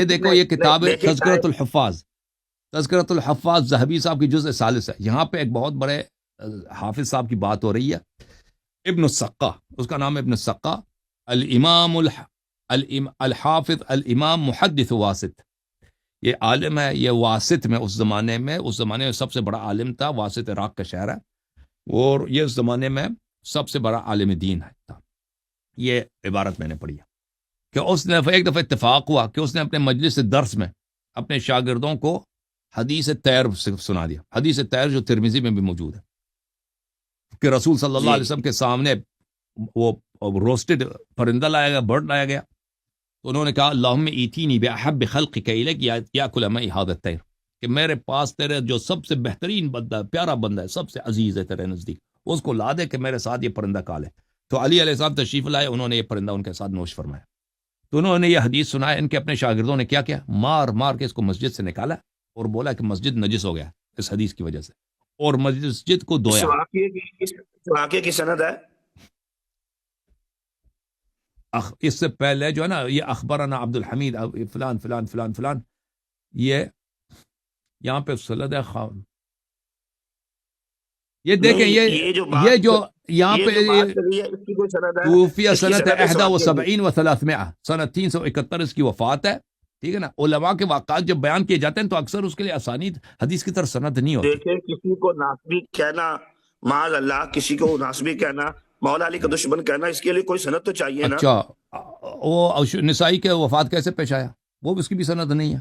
یہ دیکھو یہ کتاب ہے تذکرۃ الحفاظ، تذکرۃ الحفاظ ذہبی صاحب کی جزء ثالث ہے. یہاں پہ ایک بہت بڑے حافظ صاحب کی بات ہو رہی ہے. ابن السقا، اس کا نام ہے ابن السقا، الامام الحافظ الامام محدث واسط. یہ عالم ہے، یہ واسط میں اس زمانے میں سب سے بڑا عالم تھا. واسط عراق کا شہر ہے، اور یہ اس زمانے میں سب سے بڑا عالم دین ہے. یہ عبارت میں نے پڑھی ہے کہ اس نے ایک دفعہ اتفاق ہوا کہ اس نے اپنے مجلس درس میں اپنے شاگردوں کو حدیث طیر سنا دیا. حدیث طیر جو ترمذی میں بھی موجود ہے کہ رسول صلی اللہ علیہ وسلم کے سامنے وہ روسٹڈ پرندہ لایا گیا، برڈ لایا گیا، تو انہوں نے کہا اللہم ایتینی بأحب خلقک الیک یاکل معی ھذا الطیر، کہ میرے پاس تیرے جو سب سے بہترین بندہ ہے، پیارا بندہ ہے، سب سے عزیز ہے تیرے نزدیک، اس کو لا دے کہ میرے ساتھ یہ پرندہ کھا لے. تو علی علیہ السلام تشریف لائے، انہوں نے یہ پرندہ ان کے ساتھ نوش فرمایا. تو انہوں نے یہ حدیث سنایا. ان کے اپنے شاگردوں نے کیا مار مار کے اس کو مسجد سے نکالا اور بولا کہ مسجد نجس ہو گیا اس حدیث کی وجہ سے، اور مسجد کو دھویا. واقعے کی سند ہے اس سے پہلے جو ہے نا یہ اخبرنا عبد الحمید فلان فلان فلان فلان، یہ یہاں پہ سند ہے خان. یہ دیکھیں یہ جو یہاں پہ توفیہ سنت 71 و 300، سنت 371 اس کی وفات ہے. ٹھیک ہے نا. علماء کے واقعات جب بیان کیے جاتے ہیں تو اکثر اس کے لیے اسانید حدیث کی طرح سند نہیں ہوتی. دیکھیں کسی کو ناسبی کہنا، معاذ اللہ کسی کو ناسبی کہنا، مولا علی کا دشمن کہنا، اس کے لیے کوئی سند تو چاہیے نا. اچھا وہ نسائی کے وفات کیسے پیش آیا؟ وہ اس کی بھی سند نہیں ہے.